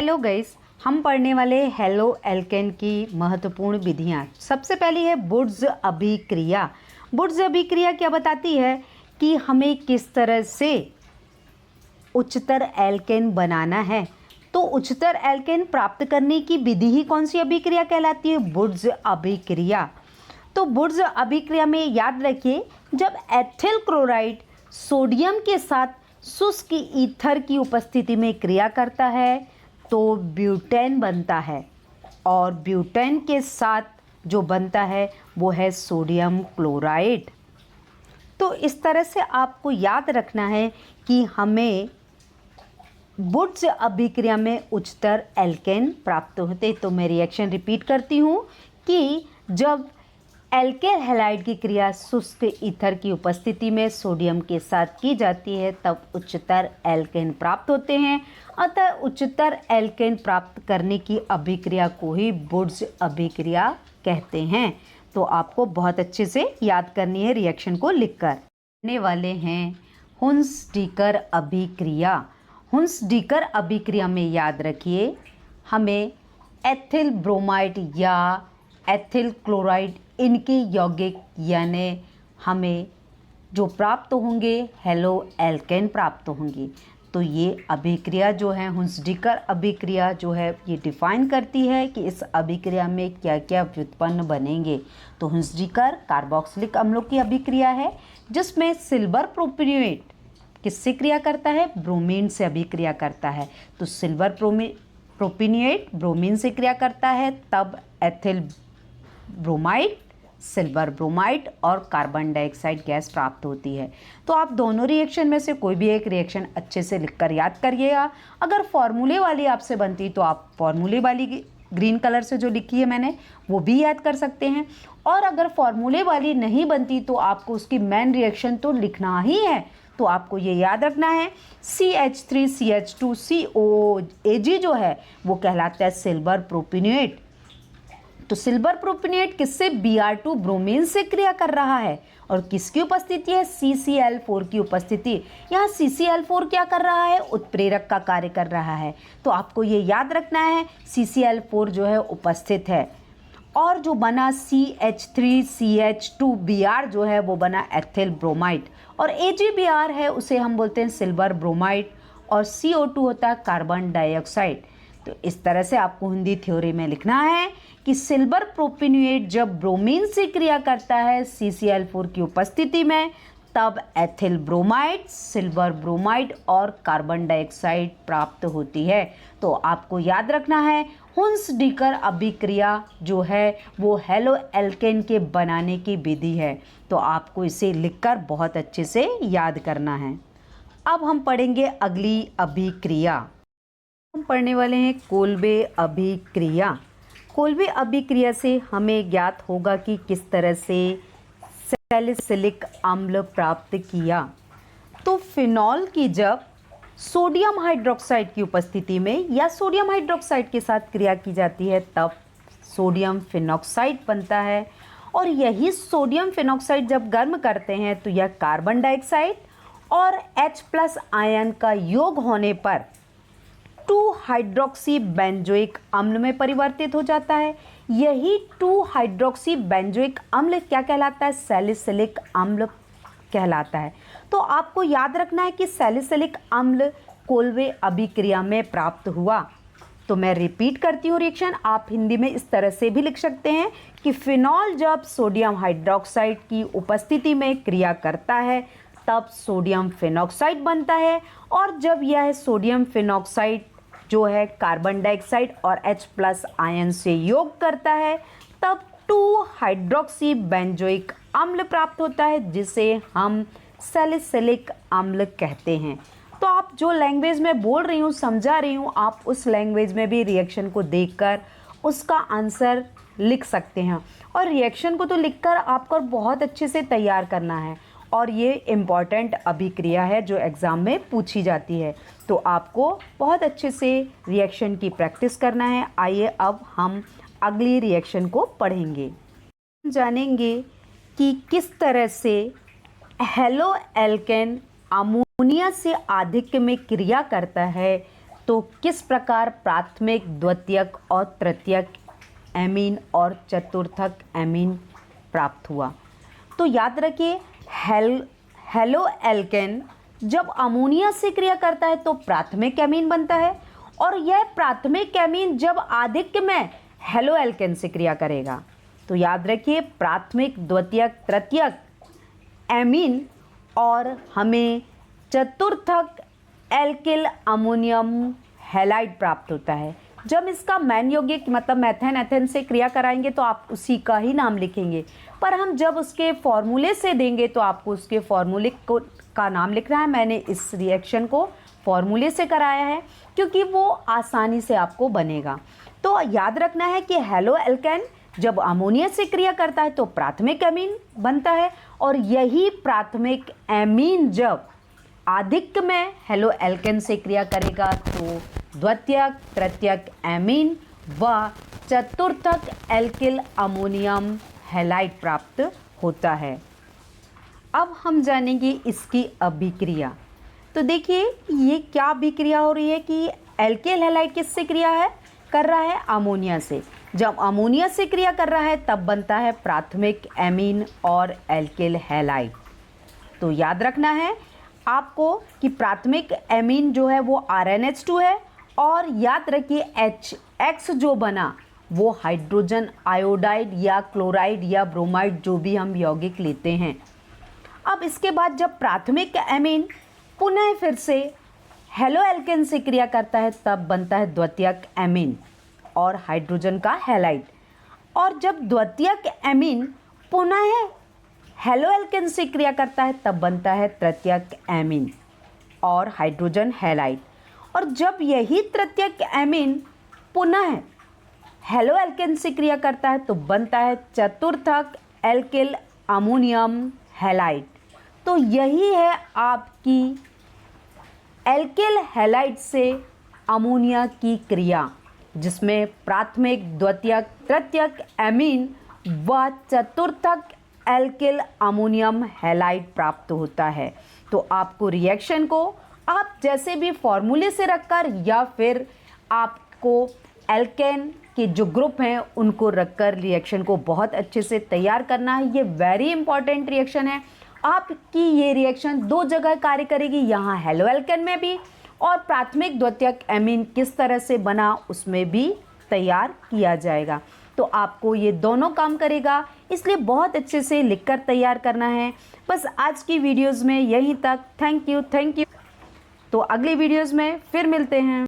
Hello guys, हम पढ़ने वाले हेलो एल्केन की महत्वपूर्ण विधियाँ। सबसे पहली है वुड्स अभिक्रिया। वुड्स अभिक्रिया क्या बताती है कि हमें किस तरह से उच्चतर एल्केन बनाना है। तो उच्चतर एल्केन प्राप्त करने की विधि ही कौन सी अभिक्रिया कहलाती है? वुड्स अभिक्रिया। तो वुड्स अभिक्रिया में याद रखिए, जब एथिल क्लोराइड सोडियम के साथ शुष्क ईथर की उपस्थिति में क्रिया करता है तो ब्यूटेन बनता है, और ब्यूटेन के साथ जो बनता है वो है सोडियम क्लोराइड। तो इस तरह से आपको याद रखना है कि हमें वुड्स अभिक्रिया में उच्चतर एल्केन प्राप्त होते। तो मैं रिएक्शन रिपीट करती हूँ कि जब एल्केन हैलाइड की क्रिया शुष्क ईथर की उपस्थिति में सोडियम के साथ की जाती है तब उच्चतर एल्केन प्राप्त होते हैं। अतः उच्चतर एल्केन प्राप्त करने की अभिक्रिया को ही वुड्स अभिक्रिया कहते हैं। तो आपको बहुत अच्छे से याद करनी है रिएक्शन को लिखकर। पढ़ने वाले हैं हुन्स-डीकर अभिक्रिया। हुन्स-डीकर अभिक्रिया में याद रखिए, हमें एथिल ब्रोमाइड या एथिल क्लोराइड इनके यौगिक यानी हमें जो प्राप्त होंगे हेलो एल्केन प्राप्त होंगे। तो ये अभिक्रिया जो है हुन्स-डीकर अभिक्रिया जो है ये डिफाइन करती है कि इस अभिक्रिया में क्या क्या व्युत्पन्न बनेंगे। तो हुन्स-डीकर कार्बोक्सिलिक अम्लों की अभिक्रिया है जिसमें सिल्वर प्रोपिनेट किससे क्रिया करता है? ब्रोमीन से अभिक्रिया करता है। तो सिल्वर प्रोपिनेट ब्रोमीन से क्रिया करता है तब एथिल ब्रोमाइड, सिल्वर ब्रोमाइड और कार्बन डाइऑक्साइड गैस प्राप्त होती है। तो आप दोनों रिएक्शन में से कोई भी एक रिएक्शन अच्छे से लिखकर याद करिएगा। अगर फॉर्मूले वाली आपसे बनती तो आप फॉर्मूले वाली ग्रीन कलर से जो लिखी है मैंने वो भी याद कर सकते हैं, और अगर फॉर्मूले वाली नहीं बनती तो आपको उसकी मेन रिएक्शन तो लिखना ही है। तो आपको ये याद रखना है CH3CH2COAG जो है वो कहलाता है सिल्वर प्रोपिनेट। तो सिल्वर प्रोपिनेट किससे? Br2 ब्रोमीन से क्रिया कर रहा है, और किसकी उपस्थिति है? CCl4 की उपस्थिति। यहाँ CCl4 क्या कर रहा है? उत्प्रेरक का कार्य कर रहा है। तो आपको ये याद रखना है CCl4 जो है उपस्थित है, और जो बना CH3CH2Br जो है वो बना एथिल ब्रोमाइड, और AgBr है उसे हम बोलते हैं सिल्वर ब्रोमाइड, और CO2 होता है कार्बन डाइऑक्साइड। तो इस तरह से आपको हिंदी थ्योरी में लिखना है कि सिल्वर प्रोपिनेट जब ब्रोमीन से क्रिया करता है CCl4 की उपस्थिति में तब एथिल ब्रोमाइड, सिल्वर ब्रोमाइड और कार्बन डाइऑक्साइड प्राप्त होती है। तो आपको याद रखना है हुन्स-डीकर अभिक्रिया जो है वो हेलो एल्केन के बनाने की विधि है। तो आपको इसे लिखकर बहुत अच्छे से याद करना है। अब हम पढ़ेंगे अगली अभिक्रिया। हम पढ़ने वाले हैं कोल्बे अभिक्रिया। कोल्बे अभिक्रिया से हमें ज्ञात होगा कि किस तरह से सैलिसिलिक अम्ल प्राप्त किया। तो फिनॉल की जब सोडियम हाइड्रोक्साइड की उपस्थिति में या सोडियम हाइड्रोक्साइड के साथ क्रिया की जाती है तब सोडियम फिनॉक्साइड बनता है, और यही सोडियम फिनॉक्साइड जब गर्म करते हैं तो यह कार्बन डाइऑक्साइड और H+ आयन का योग होने पर 2 हाइड्रोक्सी बेंजोइक अम्ल में परिवर्तित हो जाता है। यही 2 हाइड्रोक्सी बेंजोइक अम्ल क्या कहलाता है? सैलिसिलिक अम्ल कहलाता है। तो आपको याद रखना है कि सैलिसिलिक अम्ल कोल्बे अभिक्रिया में प्राप्त हुआ। तो मैं रिपीट करती हूँ रिएक्शन, आप हिंदी में इस तरह से भी लिख सकते हैं कि फिनॉल जब सोडियम हाइड्रोक्साइड की उपस्थिति में क्रिया करता है तब सोडियम फिनॉक्साइड बनता है, और जब यह सोडियम फिनॉक्साइड जो है कार्बन डाइऑक्साइड और H+ आयन से योग करता है तब 2 हाइड्रोक्सी बेंजोइक अम्ल प्राप्त होता है जिसे हम सैलिसिलिक अम्ल कहते हैं। तो आप जो लैंग्वेज में बोल रही हूँ, समझा रही हूँ, आप उस लैंग्वेज में भी रिएक्शन को देखकर उसका आंसर लिख सकते हैं, और रिएक्शन को तो लिखकर आपको बहुत अच्छे से तैयार करना है, और ये इम्पॉर्टेंट अभिक्रिया है जो एग्ज़ाम में पूछी जाती है। तो आपको बहुत अच्छे से रिएक्शन की प्रैक्टिस करना है। आइए अब हम अगली रिएक्शन को पढ़ेंगे। जानेंगे कि किस तरह से हेलो एल्केन अमोनिया से आधिक्य में क्रिया करता है तो किस प्रकार प्राथमिक, द्वितीयक और तृतीयक एमीन और चतुर्थक एमीन प्राप्त हुआ? तो याद रखिए, हेलो एल्केन जब अमोनिया से क्रिया करता है तो प्राथमिक एमीन बनता है, और यह प्राथमिक एमीन जब आधिक्य में हेलो एल्केन से क्रिया करेगा। तो याद रखिए, प्राथमिक, द्वितीयक, तृतीयक एमीन और हमें चतुर्थक एल्किल अमोनियम हैलाइड प्राप्त होता है। जब इसका मैन यौगिक मतलब मेथेन एथेन से क्रिया कराएंगे तो आप उसी का ही नाम लिखेंगे, पर हम जब उसके फॉर्मूले से देंगे तो आपको उसके फॉर्मूले का नाम लिखना है। मैंने इस रिएक्शन को फॉर्मूले से कराया है क्योंकि वो आसानी से आपको बनेगा। तो याद रखना है कि हेलो एल्केन जब अमोनिया से क्रिया करता है तो प्राथमिक एमीन बनता है, और यही प्राथमिक एमीन जब आधिक्य में हेलो एल्केन से क्रिया करेगा तो द्वितीयक, तृतीयक एमीन व चतुर्थक एल्किल अमोनियम हैलाइड प्राप्त होता है। अब हम जानेंगे इसकी अभिक्रिया। तो देखिए, ये क्या अभिक्रिया हो रही है कि एल्किल हैलाइड किससे क्रिया कर रहा है? अमोनिया से। जब अमोनिया से क्रिया कर रहा है तब बनता है प्राथमिक एमीन और एल्किल हैलाइड। तो याद रखना है आपको कि प्राथमिक एमीन जो है वो RnH2 है, और याद रखिए HX जो बना वो हाइड्रोजन आयोडाइड या क्लोराइड या ब्रोमाइड जो भी हम यौगिक लेते हैं। अब इसके बाद जब प्राथमिक एमीन पुनः फिर से हेलो एल्केन से क्रिया करता है तब बनता है द्वितीयक एमीन और हाइड्रोजन का हैलाइड, और जब द्वितीयक एमीन पुनः हेलो एल्केन से क्रिया करता है तब बनता है तृतीयक एमीन और हाइड्रोजन हैलाइड, और जब यही तृतीयक एमीन पुनः हेलो एल्केन से क्रिया करता है तो बनता है चतुर्थक एल्किल अमोनियम हैलाइड। तो यही है आपकी एल्किल हैलाइड से अमोनिया की क्रिया, जिसमें प्राथमिक, द्वितीयक, तृतीयक एमीन व चतुर्थक एल्किल अमोनियम हैलाइड प्राप्त होता है। तो आपको रिएक्शन को आप जैसे भी फॉर्मूले से रखकर या फिर आपको एल्केन के जो ग्रुप हैं उनको रखकर रिएक्शन को बहुत अच्छे से तैयार करना है। ये वेरी इंपॉर्टेंट रिएक्शन है। आपकी ये रिएक्शन दो जगह कार्य करेगी, यहाँ हेलो एल्केन में भी, और प्राथमिक, द्वितीयक एमीन किस तरह से बना उसमें भी तैयार किया जाएगा। तो आपको ये दोनों काम करेगा, इसलिए बहुत अच्छे से लिखकर तैयार करना है। बस आज की वीडियोज़ में यहीं तक। Thank you. तो अगली वीडियोज़ में फिर मिलते हैं।